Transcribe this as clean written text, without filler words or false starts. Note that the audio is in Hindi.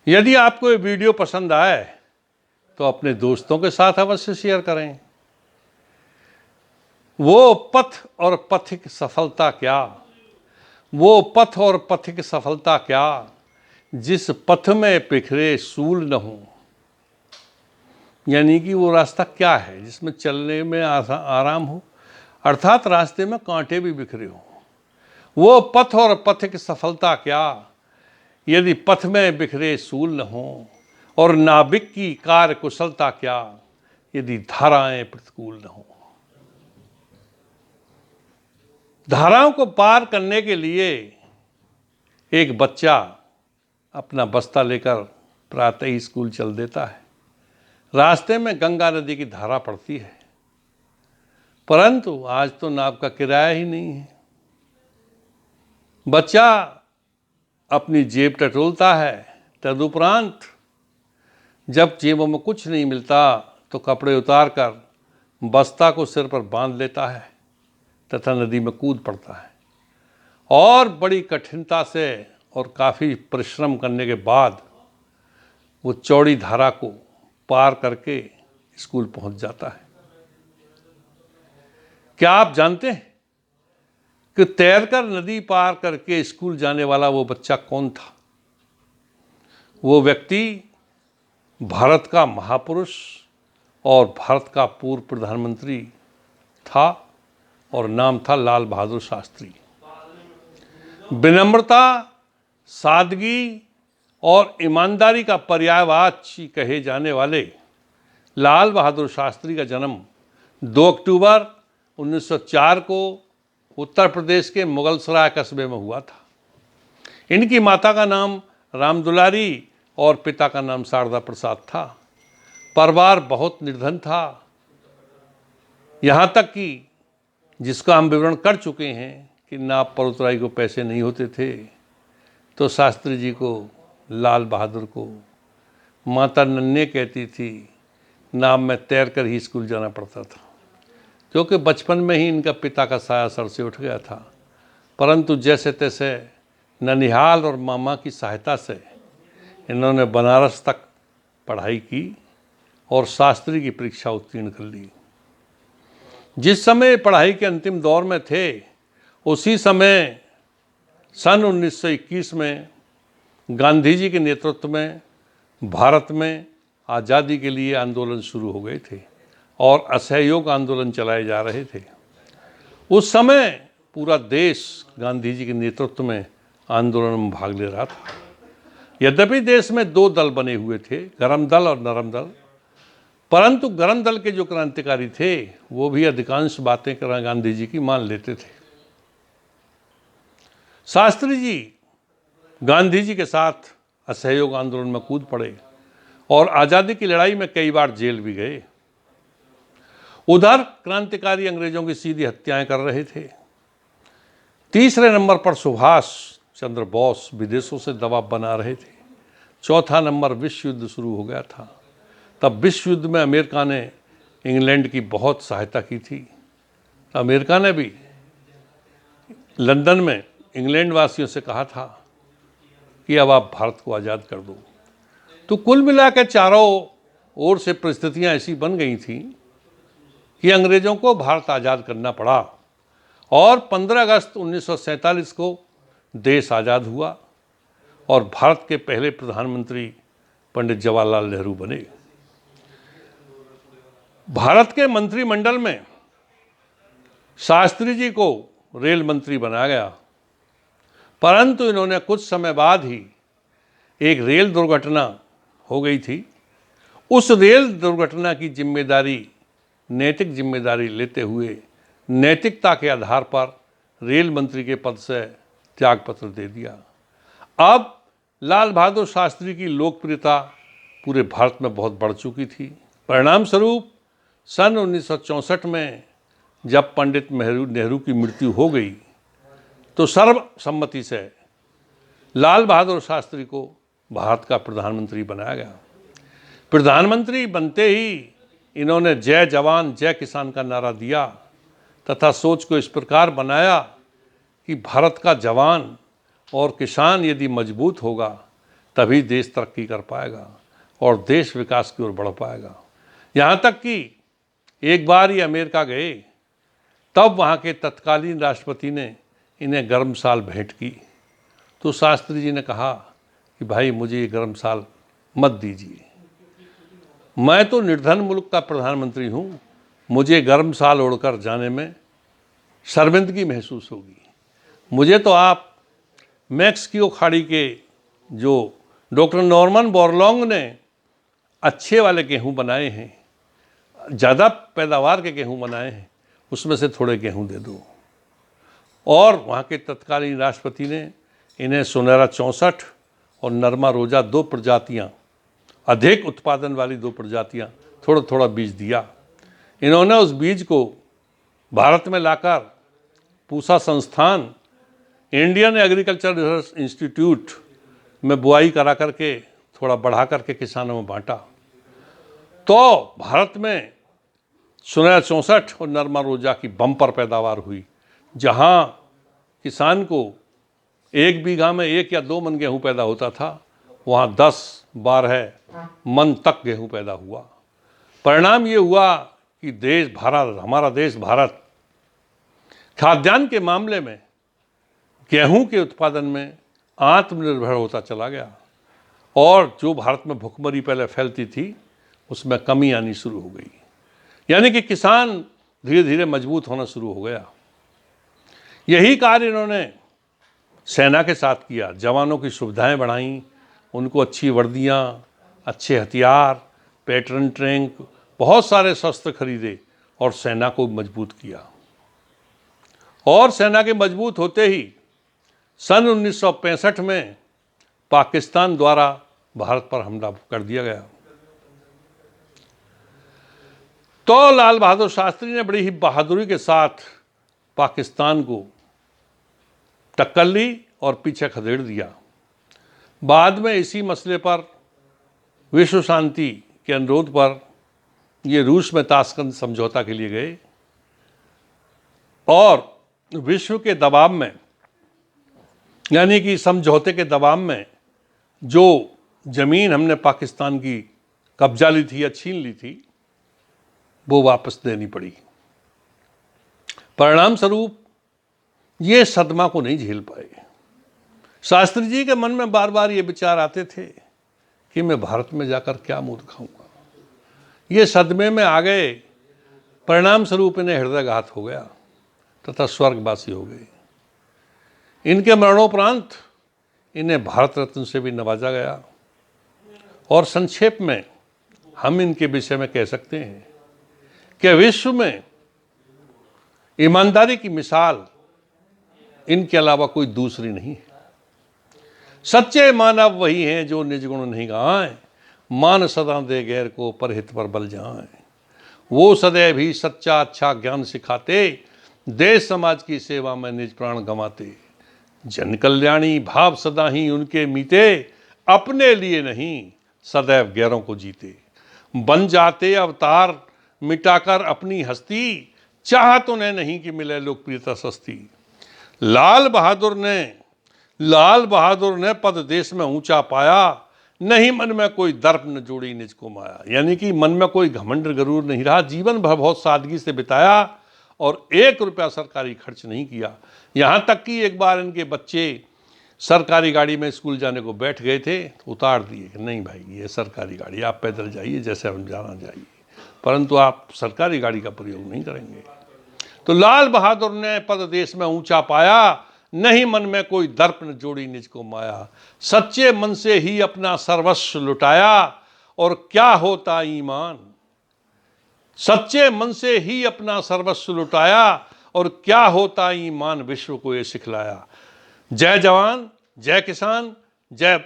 यदि आपको ये वीडियो पसंद आए तो अपने दोस्तों के साथ अवश्य शेयर करें। वो पथ और पथिक सफलता क्या, वो पथ और पथिक सफलता क्या, जिस पथ में बिखरे सूल न हो। यानी कि वो रास्ता क्या है जिसमें चलने में आराम हो, अर्थात रास्ते में कांटे भी बिखरे हो। वो पथ और पथिक सफलता क्या, यदि पथ में बिखरे सूल न हो। और नाविक की कार्य कुशलता क्या, यदि धाराएं प्रतिकूल न हो। धाराओं को पार करने के लिए एक बच्चा अपना बस्ता लेकर प्रातः ही स्कूल चल देता है। रास्ते में गंगा नदी की धारा पड़ती है, परंतु आज तो नाव का किराया ही नहीं है। बच्चा अपनी जेब टटोलता है, तदुपरांत जब जेबों में कुछ नहीं मिलता तो कपड़े उतार कर बस्ता को सिर पर बांध लेता है तथा नदी में कूद पड़ता है। और बड़ी कठिनता से और काफ़ी परिश्रम करने के बाद वो चौड़ी धारा को पार करके स्कूल पहुंच जाता है। क्या आप जानते हैं कि तैरकर नदी पार करके स्कूल जाने वाला वो बच्चा कौन था? वो व्यक्ति भारत का महापुरुष और भारत का पूर्व प्रधानमंत्री था और नाम था लाल बहादुर शास्त्री। विनम्रता, सादगी और ईमानदारी का पर्यायवाची कहे जाने वाले लाल बहादुर शास्त्री का जन्म 2 अक्टूबर 1904 को उत्तर प्रदेश के मुगलसराय कस्बे में हुआ था। इनकी माता का नाम रामदुलारी और पिता का नाम शारदा प्रसाद था। परिवार बहुत निर्धन था, यहाँ तक कि जिसका हम विवरण कर चुके हैं कि नाव पर उतराई को पैसे नहीं होते थे, तो शास्त्री जी को, लाल बहादुर को माता नन्हे कहती थी। नाव में तैर कर ही स्कूल जाना पड़ता था, क्योंकि बचपन में ही इनका पिता का साया सर से उठ गया था। परंतु जैसे तैसे ननिहाल और मामा की सहायता से इन्होंने बनारस तक पढ़ाई की और शास्त्री की परीक्षा उत्तीर्ण कर ली। जिस समय पढ़ाई के अंतिम दौर में थे, उसी समय सन 1921 में गांधी जी के नेतृत्व में भारत में आज़ादी के लिए आंदोलन शुरू हो गए थे और असहयोग आंदोलन चलाए जा रहे थे। उस समय पूरा देश गांधी जी के नेतृत्व में आंदोलन में भाग ले रहा था। यद्यपि देश में 2 दल बने हुए थे, गरम दल और नरम दल, परंतु गरम दल के जो क्रांतिकारी थे वो भी अधिकांश बातें गांधी जी की मान लेते थे। शास्त्री जी गांधी जी के साथ असहयोग आंदोलन में कूद पड़े और आज़ादी की लड़ाई में कई बार जेल भी गए। उधर क्रांतिकारी अंग्रेजों की सीधी हत्याएं कर रहे थे। तीसरे नंबर पर सुभाष चंद्र बोस विदेशों से दबाव बना रहे थे। चौथा नंबर विश्व युद्ध शुरू हो गया था। तब विश्व युद्ध में अमेरिका ने इंग्लैंड की बहुत सहायता की थी। अमेरिका ने भी लंदन में इंग्लैंड वासियों से कहा था कि अब आप भारत को आज़ाद कर दो। तो कुल मिलाकर चारों ओर से परिस्थितियां ऐसी बन गई थीं कि अंग्रेज़ों को भारत आज़ाद करना पड़ा और 15 अगस्त 1947 को देश आज़ाद हुआ और भारत के पहले प्रधानमंत्री पंडित जवाहरलाल नेहरू बने। भारत के मंत्रिमंडल में शास्त्री जी को रेल मंत्री बनाया गया, परंतु इन्होंने कुछ समय बाद ही एक रेल दुर्घटना हो गई थी। उस रेल दुर्घटना की जिम्मेदारी, नैतिक जिम्मेदारी लेते हुए नैतिकता के आधार पर रेल मंत्री के पद से त्यागपत्र दे दिया। अब लाल बहादुर शास्त्री की लोकप्रियता पूरे भारत में बहुत बढ़ चुकी थी। परिणाम स्वरूप सन 1964 में जब पंडित नेहरू की मृत्यु हो गई तो सर्वसम्मति से लाल बहादुर शास्त्री को भारत का प्रधानमंत्री बनाया गया। प्रधानमंत्री बनते ही इन्होंने जय जवान जय किसान का नारा दिया तथा सोच को इस प्रकार बनाया कि भारत का जवान और किसान यदि मजबूत होगा तभी देश तरक्की कर पाएगा और देश विकास की ओर बढ़ पाएगा। यहाँ तक कि एक बार ये अमेरिका गए, तब वहाँ के तत्कालीन राष्ट्रपति ने इन्हें गर्म साल भेंट की, तो शास्त्री जी ने कहा कि भाई मुझे ये गर्म साल मत दीजिए, मैं तो निर्धन मुल्क का प्रधानमंत्री हूँ, मुझे गर्म साल ओढ़कर जाने में शर्मिंदगी महसूस होगी। मुझे तो आप मैक्सिको खाड़ी के जो डॉक्टर नॉर्मन बोरलॉन्ग ने अच्छे वाले गेहूँ बनाए हैं, ज़्यादा पैदावार के गेहूँ बनाए हैं, उसमें से थोड़े गेहूँ दे दो। और वहाँ के तत्कालीन राष्ट्रपति ने इन्हें सुनहरा 64 और नरमा रोजा 2 प्रजातियाँ, अधिक उत्पादन वाली 2 प्रजातियाँ, थोड़ा थोड़ा बीज दिया। इन्होंने उस बीज को भारत में लाकर पूसा संस्थान, इंडियन एग्रीकल्चर रिसर्च इंस्टीट्यूट में बुआई करा करके थोड़ा बढ़ा करके किसानों में बांटा। तो भारत में सुनहरा 64 और नरमा रोजा की बम्पर पैदावार हुई। जहाँ किसान को 1 बीघा में 1 या 2 मन गेहूँ पैदा होता था, वहाँ 10-12 मन तक गेहूँ पैदा हुआ। परिणाम ये हुआ कि हमारा देश भारत खाद्यान्न के मामले में, गेहूं के उत्पादन में आत्मनिर्भर होता चला गया और जो भारत में भुखमरी पहले फैलती थी उसमें कमी आनी शुरू हो गई। यानी कि किसान धीरे धीरे मजबूत होना शुरू हो गया। यही कार्य इन्होंने सेना के साथ किया। जवानों की सुविधाएं बढ़ाईं, उनको अच्छी वर्दियां, अच्छे हथियार, पैटर्न टैंक, बहुत सारे शस्त्र खरीदे और सेना को मजबूत किया। और सेना के मजबूत होते ही सन 1965 में पाकिस्तान द्वारा भारत पर हमला कर दिया गया। तो लाल बहादुर शास्त्री ने बड़ी ही बहादुरी के साथ पाकिस्तान को टक्कर ली और पीछे खदेड़ दिया। बाद में इसी मसले पर विश्व शांति के अनुरोध पर ये रूस में ताशकंद समझौता के लिए गए और विश्व के दबाव में, यानी कि समझौते के दबाव में, जो ज़मीन हमने पाकिस्तान की कब्जा ली थी या छीन ली थी, वो वापस देनी पड़ी। परिणाम स्वरूप ये सदमा को नहीं झेल पाए। शास्त्री जी के मन में बार बार ये विचार आते थे कि मैं भारत में जाकर क्या मुंह दिखाऊंगा। ये सदमे में आ गए। परिणाम स्वरूप इन्हें हृदयघात हो गया तथा स्वर्गवासी हो गए। इनके मरणोपरांत इन्हें भारत रत्न से भी नवाजा गया। और संक्षेप में हम इनके विषय में कह सकते हैं कि विश्व में ईमानदारी की मिसाल इनके अलावा कोई दूसरी नहीं है। सच्चे मानव वही हैं जो निज गुण नहीं गाएं, मान सदा दे गैर को परहित पर बल जाएं। वो सदैव ही सच्चा अच्छा ज्ञान सिखाते, देश समाज की सेवा में निज प्राण गंवाते। जन कल्याणी भाव सदा ही उनके मीते, अपने लिए नहीं सदैव गैरों को जीते। बन जाते अवतार मिटाकर अपनी हस्ती, चाहत उन्हें नहीं कि मिले लोकप्रियता सस्ती। लाल बहादुर ने पद देश में ऊंचा पाया, नहीं मन में कोई दर्प न जोड़ी निज को माया। यानी कि मन में कोई घमंड गरूर नहीं रहा। जीवन भर बहुत सादगी से बिताया और 1 रुपया सरकारी खर्च नहीं किया। यहाँ तक कि एक बार इनके बच्चे सरकारी गाड़ी में स्कूल जाने को बैठ गए थे, तो उतार दिए कि नहीं भाई ये सरकारी गाड़ी, आप पैदल जाइए जैसे हम जाना जाइए, परंतु आप सरकारी गाड़ी का प्रयोग नहीं करेंगे। तो लाल बहादुर ने पद देश में ऊंचा पाया, नहीं मन में कोई दर्प न जोड़ी निज को माया। सच्चे मन से ही अपना सर्वस्व लुटाया और क्या होता ईमान। सच्चे मन से ही अपना सर्वस्व लुटाया और क्या होता ईमान, विश्व को ये सिखलाया। जय जवान, जय किसान, जय जय।